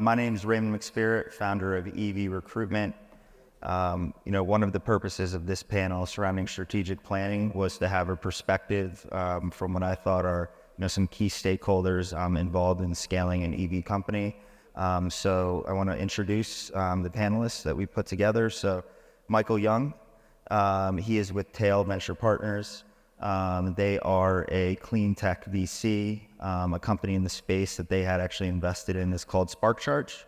My name is Raymond McSpirit, founder of EV Recruitment. One of the purposes of this panel surrounding strategic planning was to have a perspective from what I thought are some key stakeholders involved in scaling an EV company. So I want to introduce the panelists that we put together. So Michael Young, he is with Tail Venture Partners. They are a clean tech VC. A company in the space that they had actually invested in is called SparkCharge.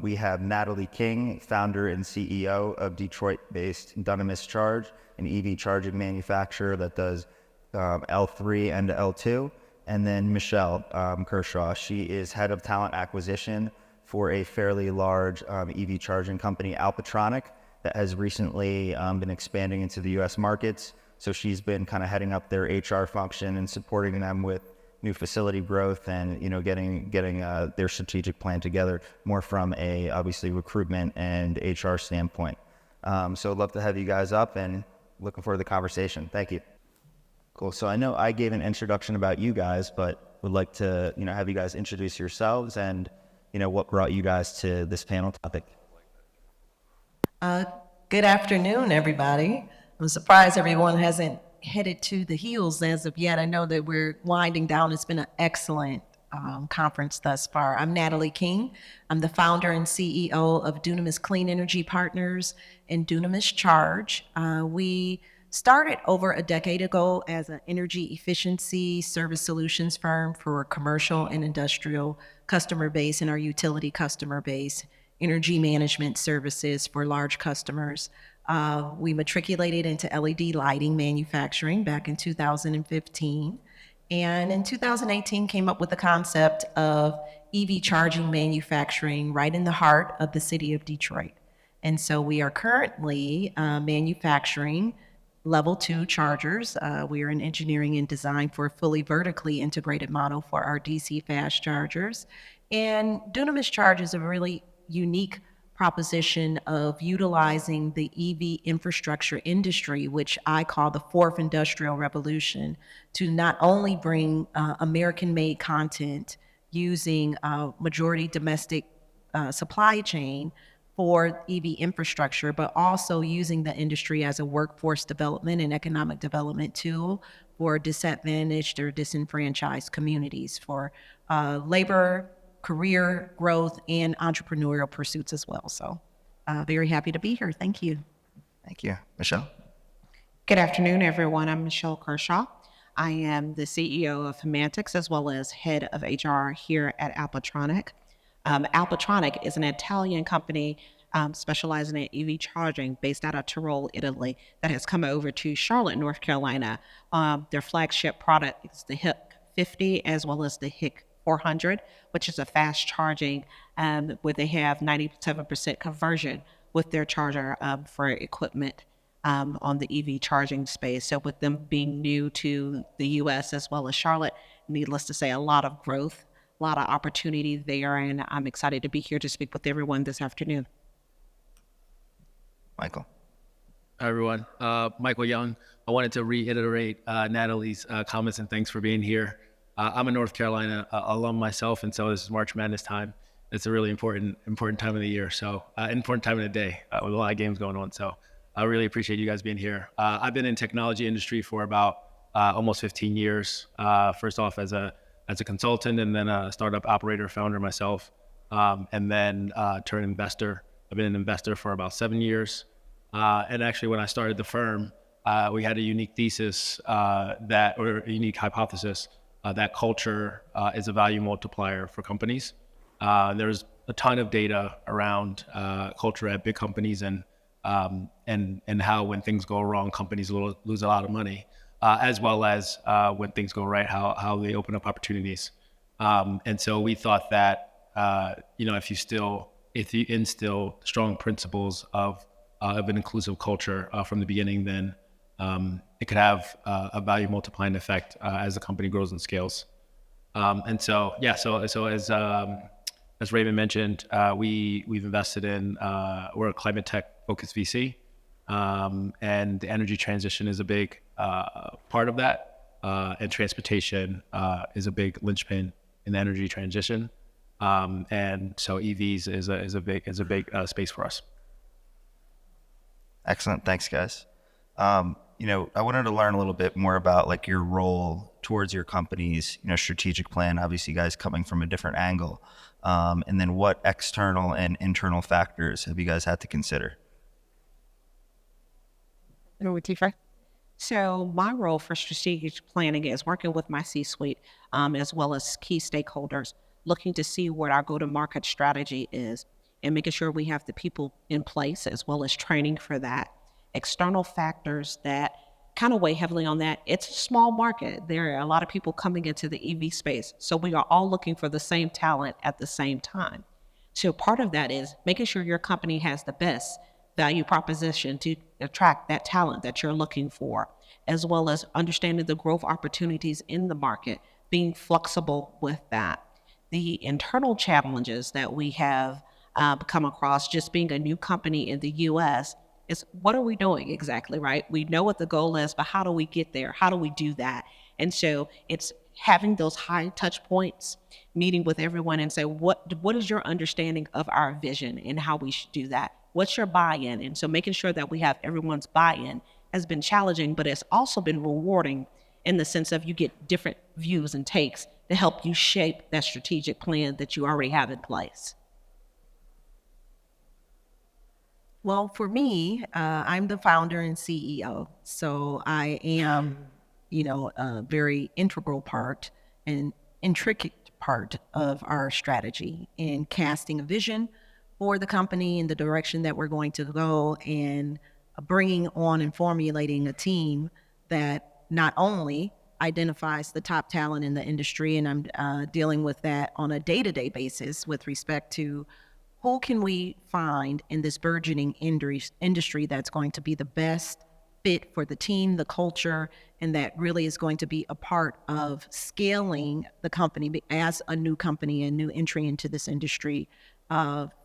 We have Natalie King, founder and CEO of Detroit-based Dunamis Charge, an EV charging manufacturer that does L3 and L2. And then Michelle Kershaw, she is head of talent acquisition for a fairly large EV charging company, Alpatronic, that has recently been expanding into the US markets. So she's been kind of heading up their HR function and supporting them with new facility growth and getting their strategic plan together more from a obviously recruitment and HR standpoint. So I'd love to have you guys up and looking forward to the conversation. Thank you. Cool. So I know I gave an introduction about you guys, but would like to have you guys introduce yourselves and what brought you guys to this panel topic. Good afternoon, everybody. I'm surprised everyone hasn't headed to the hills as of yet. I know that we're winding down. It's been an excellent conference thus far. I'm Natalie King. I'm the founder and CEO of Dunamis Clean Energy Partners and Dunamis Charge. We started over a decade ago as an energy efficiency service solutions firm for commercial and industrial customer base and our utility customer base, energy management services for large customers. We matriculated into LED lighting manufacturing back in 2015. And in 2018 came up with the concept of EV charging manufacturing right in the heart of the city of Detroit. And so we are currently manufacturing level 2 chargers. We are in engineering and design for a fully vertically integrated model for our DC fast chargers. And Dunamis Charge is a really unique proposition of utilizing the EV infrastructure industry, which I call the fourth industrial revolution, to not only bring American-made content using majority domestic supply chain for EV infrastructure, but also using the industry as a workforce development and economic development tool for disadvantaged or disenfranchised communities for labor, career growth, and entrepreneurial pursuits as well. So very happy to be here. Thank you. Thank you. Michelle? Good afternoon, everyone. I'm Michelle Kershaw. I am the CEO of Semantics as well as head of HR here at Alpatronic. Alpatronic is an Italian company specializing in EV charging based out of Tirol, Italy, that has come over to Charlotte, North Carolina. Their flagship product is the HIC 50 as well as the HIC 400, which is a fast charging where they have 97% conversion with their charger for equipment on the EV charging space. So with them being new to the US as well as Charlotte, needless to say, a lot of growth, a lot of opportunity there, and I'm excited to be here to speak with everyone this afternoon. Michael. Hi, everyone. Michael Young. I wanted to reiterate Natalie's comments and thanks for being here. I'm a North Carolina alum myself, and so this is March Madness time. It's a really important time of the year, so important time of the day with a lot of games going on. So I really appreciate you guys being here. I've been in technology industry for about almost 15 years. First off as a consultant, and then a startup operator, founder myself, and then turned investor. I've been an investor for about 7 years. And actually, when I started the firm, we had a unique thesis or a unique hypothesis that culture is a value multiplier for companies. There's a ton of data around culture at big companies and how when things go wrong, companies lose a lot of money, as well as when things go right, how they open up opportunities. And so we thought that if you instill strong principles of an inclusive culture from the beginning, then it could have a value multiplying effect as the company grows and scales. So as Raymond mentioned, we've invested in, we're a climate tech focused VC, and the energy transition is a big part of that, and transportation is a big linchpin in the energy transition. And so EVs is a big space for us. Excellent. Thanks, guys. I wanted to learn a little bit more about like your role towards your company's, strategic plan. Obviously, you guys coming from a different angle. And then what external and internal factors have you guys had to consider? With you first. So my role for strategic planning is working with my C-suite, as well as key stakeholders, looking to see what our go-to-market strategy is and making sure we have the people in place as well as training for that. External factors that kind of weigh heavily on that. It's a small market. There are a lot of people coming into the EV space. So we are all looking for the same talent at the same time. So part of that is making sure your company has the best value proposition to attract that talent that you're looking for, as well as understanding the growth opportunities in the market, being flexible with that. The internal challenges that we have come across just being a new company in the US is what are we doing exactly, right? We know what the goal is, but how do we get there? How do we do that? And so it's having those high touch points, meeting with everyone and say, what is your understanding of our vision and how we should do that? What's your buy-in? And so making sure that we have everyone's buy-in has been challenging, but it's also been rewarding in the sense of you get different views and takes to help you shape that strategic plan that you already have in place. Well, for me, I'm the founder and CEO. So I am, a very integral part and intricate part of our strategy in casting a vision for the company in the direction that we're going to go and bringing on and formulating a team that not only identifies the top talent in the industry, and I'm dealing with that on a day-to-day basis with respect to who can we find in this burgeoning industry that's going to be the best fit for the team, the culture, and that really is going to be a part of scaling the company as a new company and new entry into this industry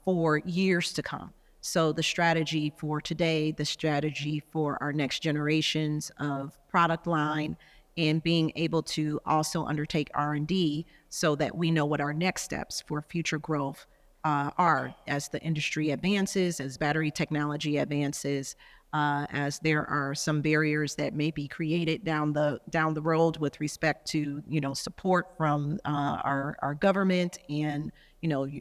for years to come. So the strategy for today, the strategy for our next generations of product line, and being able to also undertake R&D so that we know what our next steps for future growth are as the industry advances, as battery technology advances, as there are some barriers that may be created down the road with respect to support from our government and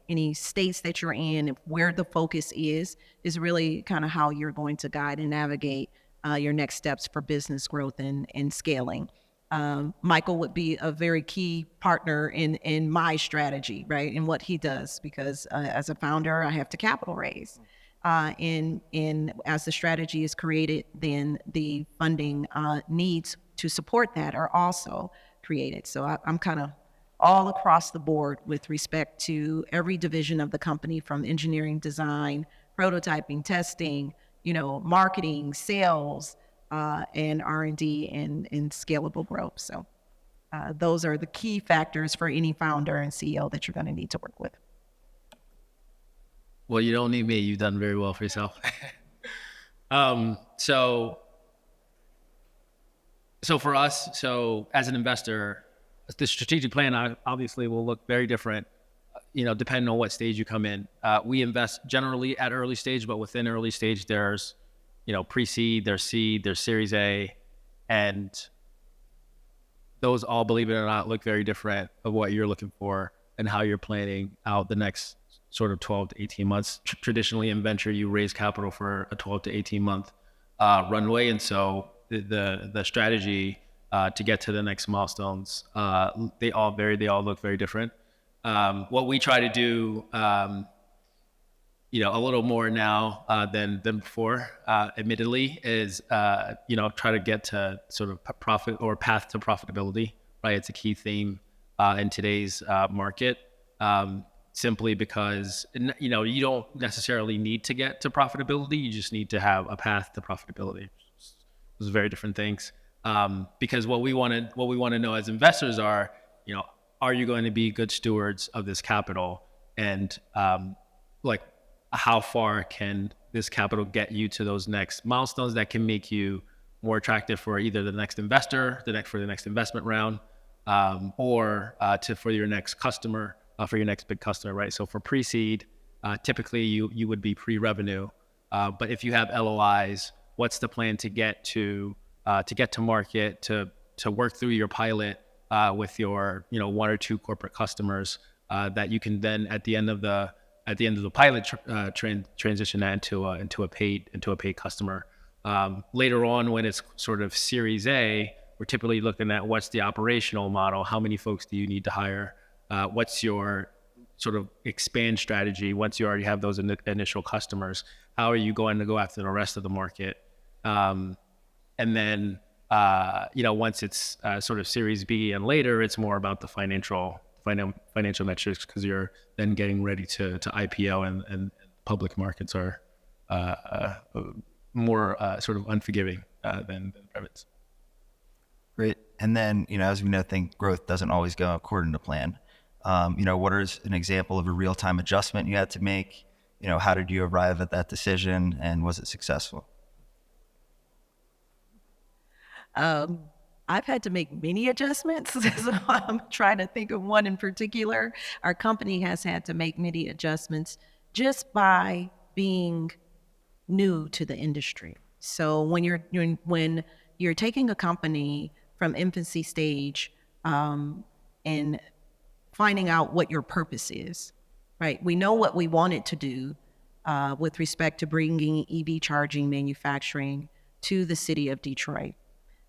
any states that you're in. Where the focus is really kind of how you're going to guide and navigate your next steps for business growth and scaling. Michael would be a very key partner in my strategy, right, in what he does, because as a founder, I have to capital raise. And as the strategy is created, then the funding needs to support that are also created. So I'm kind of all across the board with respect to every division of the company, from engineering, design, prototyping, testing, marketing, sales, and R&D and scalable growth. So those are the key factors for any founder and CEO that you're going to need to work with. Well, you don't need me. You've done very well for yourself. So for us, as an investor, the strategic plan obviously will look very different, depending on what stage you come in. We invest generally at early stage, but within early stage, there's pre-seed, there's seed, there's Series A, and those all, believe it or not, look very different of what you're looking for and how you're planning out the next sort of 12 to 18 months. Traditionally in venture, you raise capital for a 12 to 18 month runway. And so the strategy to get to the next milestones, they all look very different. What we try to do, a little more now than before, admittedly, is try to get to sort of profit or path to profitability. Right, it's a key theme in today's market. Simply because you don't necessarily need to get to profitability; you just need to have a path to profitability. Those are very different things. Because what we want to know as investors are you going to be good stewards of this capital, and how far can this capital get you to those next milestones that can make you more attractive for either the next investor, for the next investment round, or for your next customer, for your next big customer, right? So for pre-seed, typically you would be pre-revenue, but if you have LOIs, what's the plan to get to market, to work through your pilot with your one or two corporate customers that you can then at the end of the pilot transition that into a paid customer. Later on, when it's sort of Series A, we're typically looking at what's the operational model, how many folks do you need to hire, what's your sort of expand strategy once you already have those initial customers, how are you going to go after the rest of the market, and then once it's sort of Series B and later, it's more about the financial metrics, because you're then getting ready to IPO, and public markets are more sort of unforgiving than privates. Great. And then, as we know, think growth doesn't always go according to plan. What is an example of a real-time adjustment you had to make? How did you arrive at that decision, and was it successful? I've had to make many adjustments, so I'm trying to think of one in particular. Our company has had to make many adjustments just by being new to the industry. So when you're taking a company from infancy stage and finding out what your purpose is, right? We know what we wanted to do with respect to bringing EV charging manufacturing to the city of Detroit.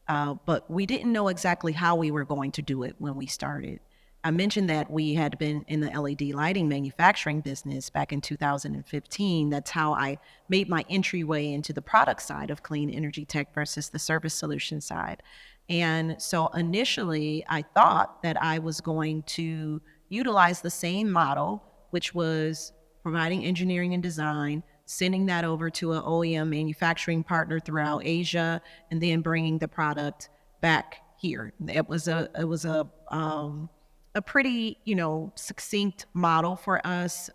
But we didn't know exactly how we were going to do it when we started. I mentioned that we had been in the LED lighting manufacturing business back in 2015. That's how I made my entryway into the product side of clean energy tech versus the service solution side. And so initially, I thought that I was going to utilize the same model, which was providing engineering and design, sending that over to an OEM manufacturing partner throughout Asia, and then bringing the product back here. It was a pretty, succinct model for us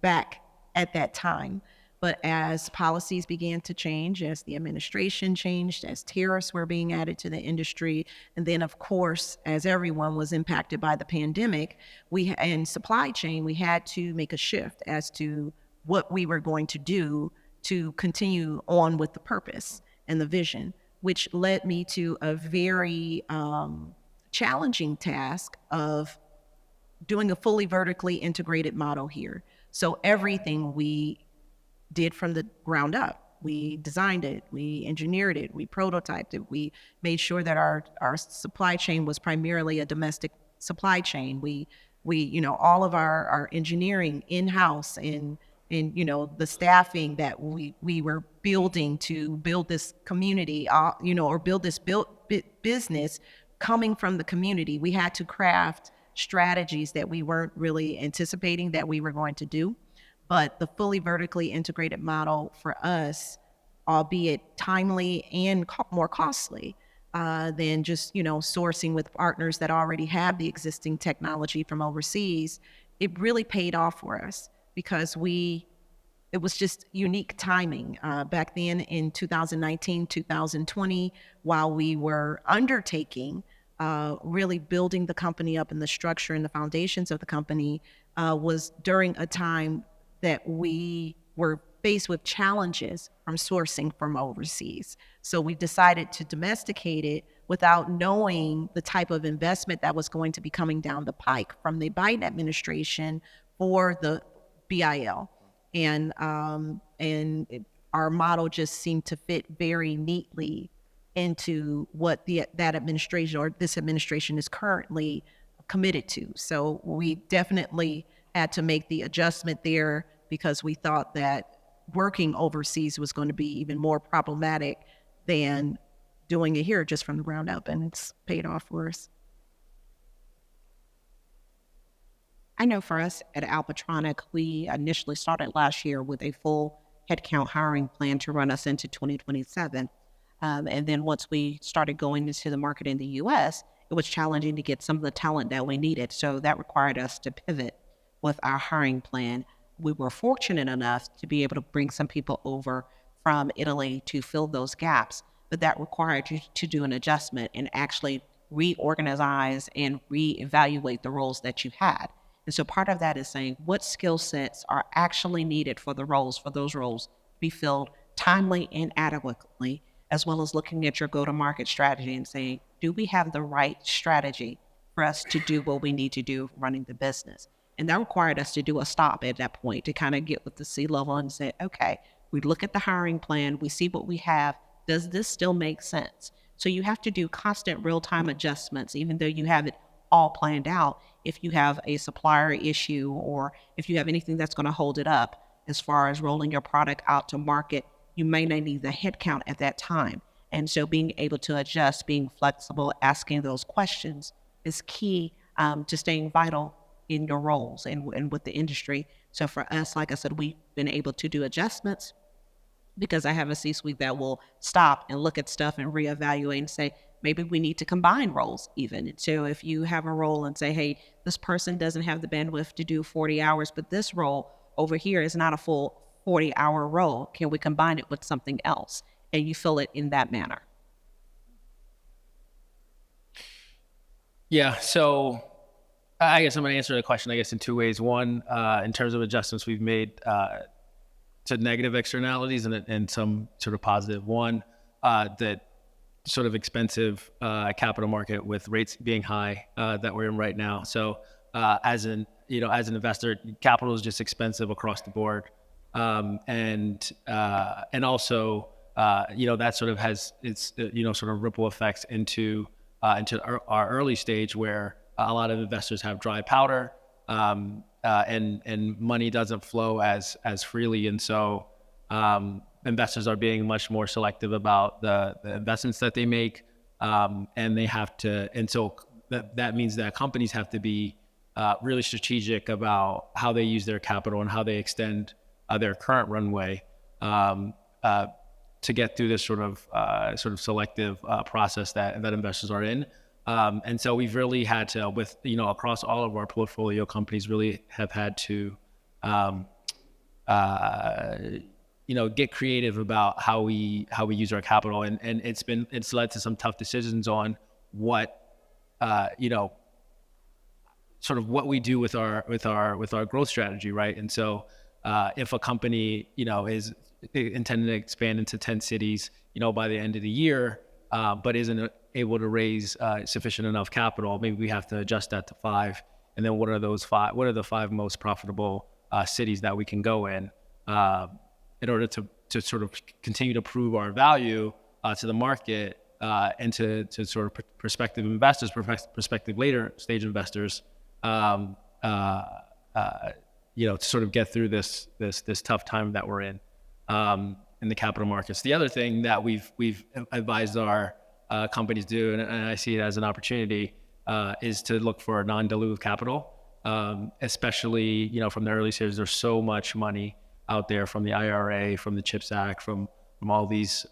back at that time. But as policies began to change, as the administration changed, as tariffs were being added to the industry, and then, of course, as everyone was impacted by the pandemic, and supply chain, we had to make a shift as to what we were going to do to continue on with the purpose and the vision, which led me to a very challenging task of doing a fully vertically integrated model here. So everything we did from the ground up. We designed it, we engineered it, we prototyped it, we made sure that our supply chain was primarily a domestic supply chain. We all of our engineering in-house and the staffing that we were building to build this community, or build this business coming from the community. We had to craft strategies that we weren't really anticipating that we were going to do. But the fully vertically integrated model for us, albeit timely and more costly than just, sourcing with partners that already have the existing technology from overseas, it really paid off for us because it was just unique timing. Back then in 2019, 2020, while we were undertaking really building the company up and the structure and the foundations of the company was during a time that we were faced with challenges from sourcing from overseas. So we decided to domesticate it without knowing the type of investment that was going to be coming down the pike from the Biden administration for the BIL. And our model just seemed to fit very neatly into what that administration or this administration is currently committed to. So we definitely had to make the adjustment there because we thought that working overseas was going to be even more problematic than doing it here just from the ground up, and it's paid off for us. I know for us at Alpatronic, we initially started last year with a full headcount hiring plan to run us into 2027. And then once we started going into the market in the U.S., it was challenging to get some of the talent that we needed. So that required us to pivot with our hiring plan. We were fortunate enough to be able to bring some people over from Italy to fill those gaps, but that required you to do an adjustment and actually reorganize and reevaluate the roles that you had. And so part of that is saying what skill sets are actually needed for those roles to be filled timely and adequately, as well as looking at your go-to-market strategy and saying, do we have the right strategy for us to do what we need to do running the business? And that required us to do a stop at that point to kind of get with the C-level and say, okay, we look at the hiring plan, we see what we have. Does this still make sense? So you have to do constant real-time adjustments, even though you have it all planned out. If you have a supplier issue or if you have anything that's going to hold it up as far as rolling your product out to market, you may not need the headcount at that time. And so being able to adjust, being flexible, asking those questions is key to staying vital in your roles and with the industry. So for us, like I said, we've been able to do adjustments because I have a C-suite that will stop and look at stuff and reevaluate and say, maybe we need to combine roles even. So if you have a role and say, hey, this person doesn't have the bandwidth to do 40 hours, but this role over here is not a full 40-hour role. Can we combine it with something else? And you fill it in that manner. Yeah, so I guess I'm going to answer the question, I guess, in two ways. One, in terms of adjustments we've made to negative externalities and some sort of positive. One, that sort of expensive capital market with rates being high that we're in right now. So as an investor, capital is just expensive across the board. And also, that sort of has its, sort of ripple effects into our early stage where a lot of investors have dry powder, and money doesn't flow as freely. And so, investors are being much more selective about the investments that they make. And they have to, and so that means that companies have to be really strategic about how they use their capital and how they extend their current runway to get through this sort of selective process that investors are in. And so we've really had to, with across all of our portfolio companies, really have had to get creative about how we use our capital, and it's led to some tough decisions on what sort of what we do with our growth strategy, right? And so if a company is intending to expand into 10 cities by the end of the year, but isn't able to raise sufficient enough capital, maybe we have to adjust that to 5. And then what are the 5 most profitable cities that we can go in order to sort of continue to prove our value to the market and to sort of prospective investors, prospective later stage investors, to sort of get through this tough time that we're in the capital markets. The other thing that we've advised our companies do, and I see it as an opportunity, is to look for non-dilutive capital, especially from the early stages. There's so much money out there from the IRA, from the CHIPS Act, from all these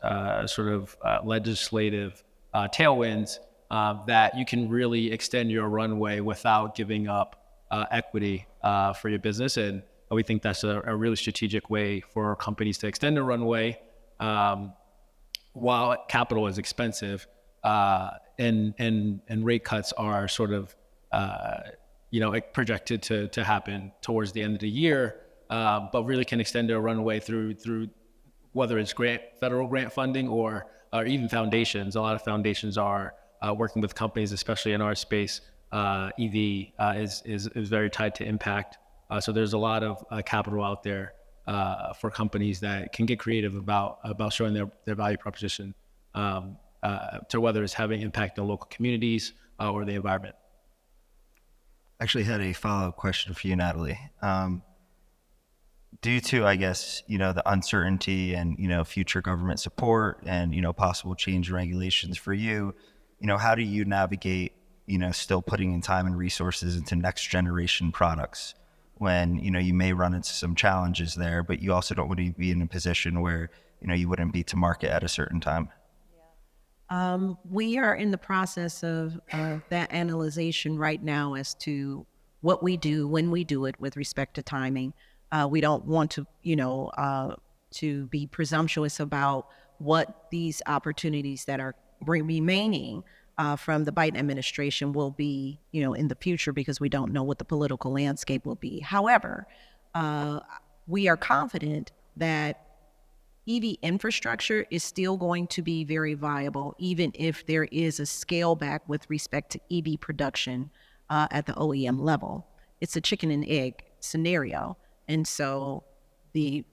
sort of legislative tailwinds that you can really extend your runway without giving up equity for your business. And we think that's a really strategic way for companies to extend their runway while capital is expensive, and rate cuts are sort of projected to happen towards the end of the year, but really can extend their runway through whether it's federal grant funding or even foundations. A lot of foundations are working with companies, especially in our space. EV is very tied to impact. So there's a lot of capital out there for companies that can get creative about showing their value proposition to whether it's having impact on local communities or the environment. Actually had a follow-up question for you, Natalie. Due to, I guess, the uncertainty and, future government support and, possible change in regulations for you, how do you navigate, still putting in time and resources into next generation products when, you may run into some challenges there, but you also don't want to be in a position where, you wouldn't be to market at a certain time? We are in the process of that analyzation right now as to what we do when we do it with respect to timing. We don't want to, to be presumptuous about what these opportunities that are remaining from the Biden administration will be, in the future, because we don't know what the political landscape will be. However, we are confident that EV infrastructure is still going to be very viable, even if there is a scale back with respect to EV production at the OEM level. It's a chicken and egg scenario. And so the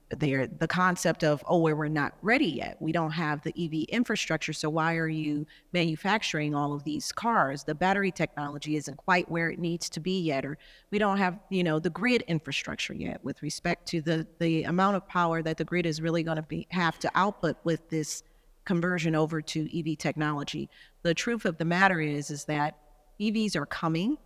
concept of, we're not ready yet. We don't have the EV infrastructure, so why are you manufacturing all of these cars? The battery technology isn't quite where it needs to be yet, or we don't have, the grid infrastructure yet with respect to the amount of power that the grid is really going to have to output with this conversion over to EV technology. The truth of the matter is that EVs are coming,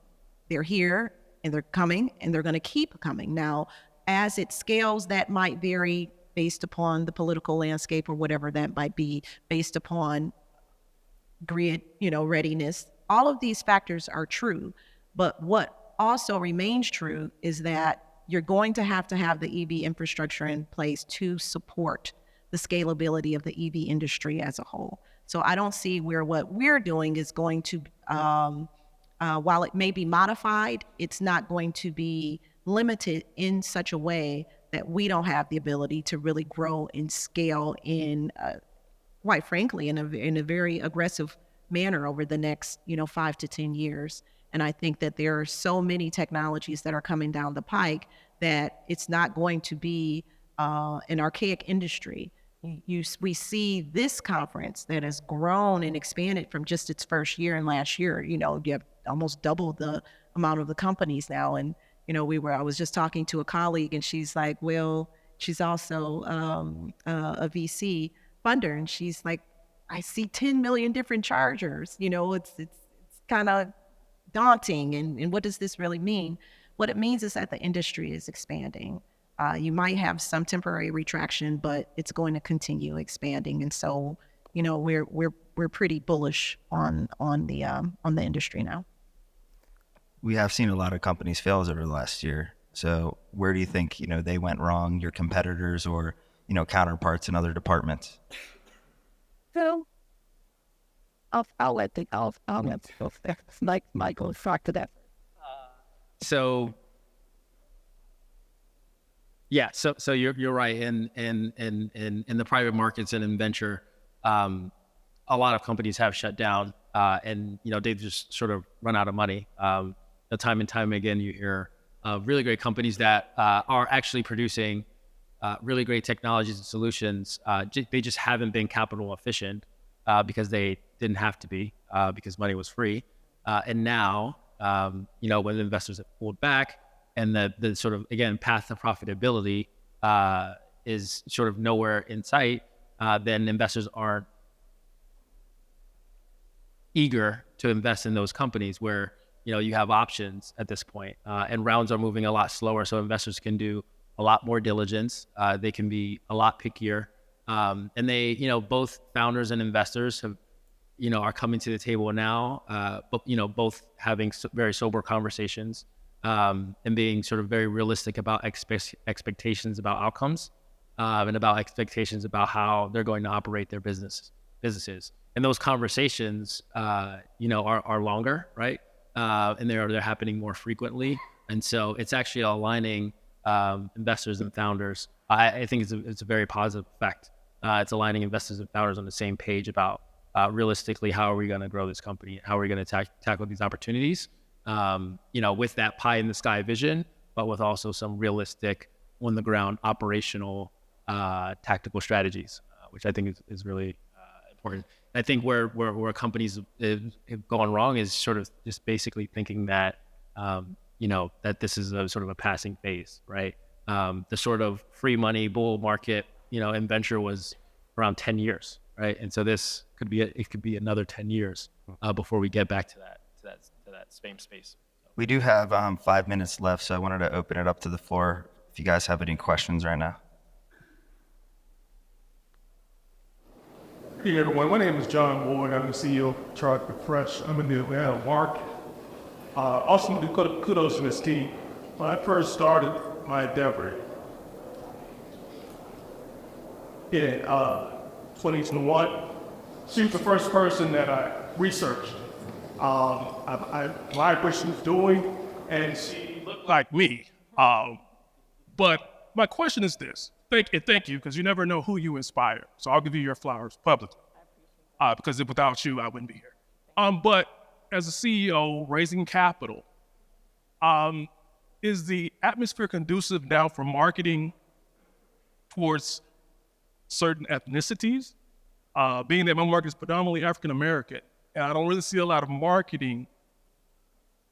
they're here, and they're coming, and they're going to keep coming. Now, as it scales, that might vary based upon the political landscape or whatever that might be, based upon grid, readiness. All of these factors are true. But what also remains true is that you're going to have the EV infrastructure in place to support the scalability of the EV industry as a whole. So I don't see where what we're doing is going to, while it may be modified, it's not going to be limited in such a way that we don't have the ability to really grow and scale in, quite frankly, in a very aggressive manner over the next, 5 to 10 years. And I think that there are so many technologies that are coming down the pike that it's not going to be an archaic industry. We see this conference that has grown and expanded from just its first year and last year. You have almost double the amount of the companies now. And I was just talking to a colleague, and she's like, well, she's also a VC funder, and she's like, I see 10 million different chargers. It's kind of daunting. And what does this really mean? What it means is that the industry is expanding. You might have some temporary retraction, but it's going to continue expanding. And so, we're pretty bullish on the industry now. We have seen a lot of companies fail over the last year. So where do you think, they went wrong, your competitors or, counterparts in other departments? So I'll let like Michael talk to that. So you're right. In the private markets and in venture, a lot of companies have shut down, and they've just sort of run out of money. Time and time again, you hear really great companies that are actually producing really great technologies and solutions. They just haven't been capital efficient because they didn't have to be, because money was free. And now, when investors have pulled back and the sort of, again, path to profitability is sort of nowhere in sight, then investors aren't eager to invest in those companies where you have options at this point, and rounds are moving a lot slower, so investors can do a lot more diligence. They can be a lot pickier, and they, both founders and investors have, are coming to the table now, but both having very sober conversations, and being sort of very realistic about expectations about outcomes, and about expectations about how they're going to operate their businesses. And those conversations, are longer, right? And they're happening more frequently. And so it's actually aligning investors and founders. I think it's a very positive effect. It's aligning investors and founders on the same page about realistically, how are we going to grow this company? How are we going to tackle these opportunities? With that pie in the sky vision, but with also some realistic, on the ground, operational, tactical strategies, which I think is really important. I think where companies have gone wrong is sort of just basically thinking that, that this is a sort of a passing phase, right? The sort of free money bull market, in venture was around 10 years, right? And so this could be another 10 years before we get back to that same space. We do have 5 minutes left, so I wanted to open it up to the floor if you guys have any questions right now. Hey everyone, my name is John Ward. I'm the CEO of Charge Refresh. I'm in the Atlanta market. Also, kudos to this team. When I first started my endeavor in 2021, she was the first person that I researched I admired what she was doing, and she looked like me. But my question is this. Thank you, because you never know who you inspire. So I'll give you your flowers publicly, because without you, I wouldn't be here. But as a CEO raising capital, is the atmosphere conducive now for marketing towards certain ethnicities? Being that my market is predominantly African American, and I don't really see a lot of marketing,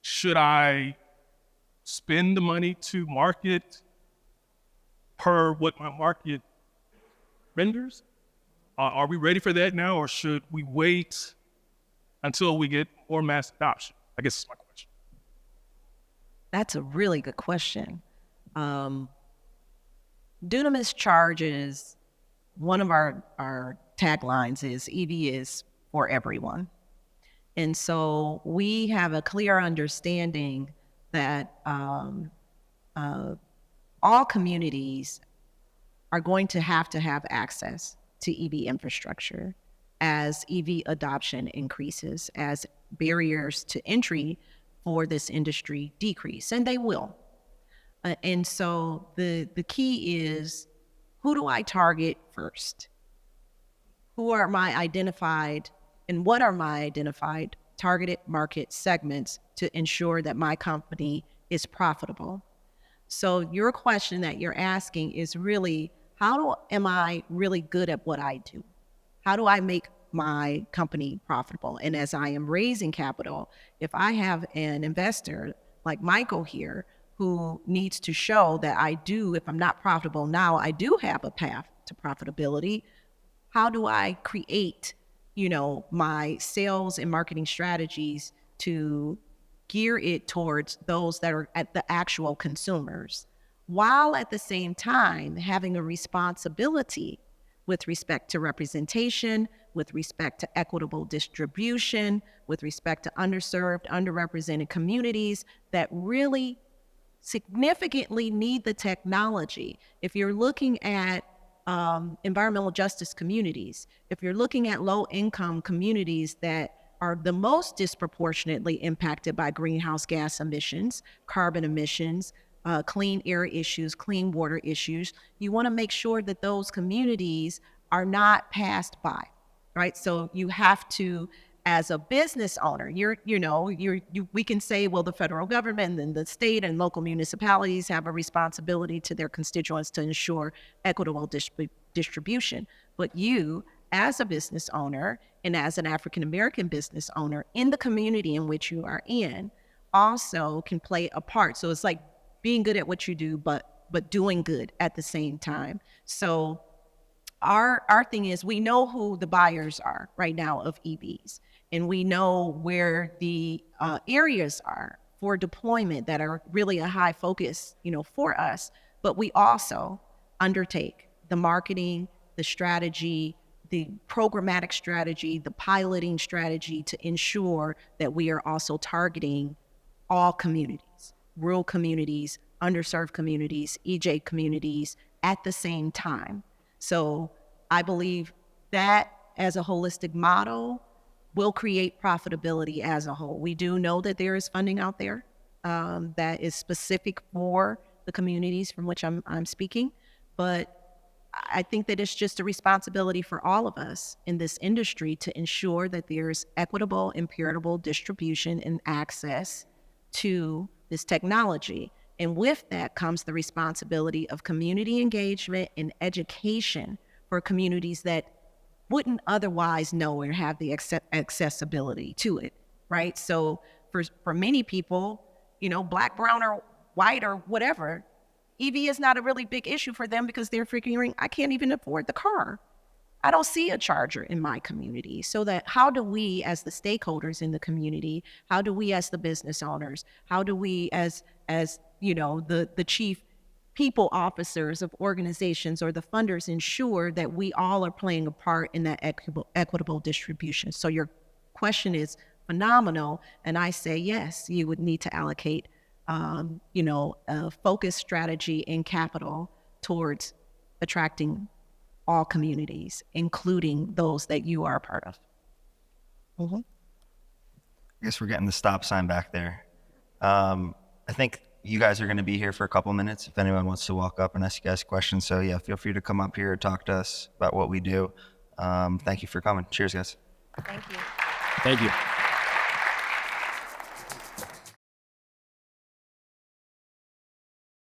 should I spend the money to market per what my market renders? Are we ready for that now, or should we wait until we get more mass adoption? I guess that's my question. That's a really good question. Dunamis charges, one of our taglines is EV is for everyone. And so we have a clear understanding that all communities are going to have access to EV infrastructure as EV adoption increases, as barriers to entry for this industry decrease, and they will. And so the key is, who do I target first? Who are my identified, and what are my identified targeted market segments to ensure that my company is profitable? So your question that you're asking is really, am I really good at what I do? How do I make my company profitable? And as I am raising capital, if I have an investor like Michael here who needs to show that if I'm not profitable now, I do have a path to profitability, how do I create, my sales and marketing strategies to gear it towards those that are at the actual consumers, while at the same time having a responsibility with respect to representation, with respect to equitable distribution, with respect to underserved, underrepresented communities that really significantly need the technology. If you're looking at environmental justice communities, if you're looking at low-income communities that are the most disproportionately impacted by greenhouse gas emissions, carbon emissions, clean air issues, clean water issues, you want to make sure that those communities are not passed by, right? So you have to, as a business owner, we can say, well, the federal government and the state and local municipalities have a responsibility to their constituents to ensure equitable distribution. But you, as a business owner and as an African-American business owner in the community in which you are in, also can play a part. So it's like being good at what you do, but doing good at the same time. So our thing is, we know who the buyers are right now of EVs, and we know where the areas are for deployment that are really a high focus, for us. But we also undertake the marketing, the strategy, the programmatic strategy, the piloting strategy to ensure that we are also targeting all communities, rural communities, underserved communities, EJ communities at the same time. So I believe that as a holistic model will create profitability as a whole. We do know that there is funding out there that is specific for the communities from which I'm speaking, but I think that it's just a responsibility for all of us in this industry to ensure that there's equitable and peer-to-peer distribution and access to this technology. And with that comes the responsibility of community engagement and education for communities that wouldn't otherwise know or have the accessibility to it, right? So for many people, Black, brown, or white, or whatever, EV is not a really big issue for them because they're figuring, I can't even afford the car. I don't see a charger in my community. So that how do we as the stakeholders in the community, how do we as the business owners, how do we as the chief people officers of organizations or the funders ensure that we all are playing a part in that equitable distribution? So your question is phenomenal. And I say, yes, you would need to allocate a focused strategy and capital towards attracting all communities, including those that you are a part of. Mm-hmm. I guess we're getting the stop sign back there. I think you guys are going to be here for a couple minutes if anyone wants to walk up and ask you guys questions. So yeah, feel free to come up here and talk to us about what we do. Thank you for coming. Cheers, guys. Thank you. Thank you.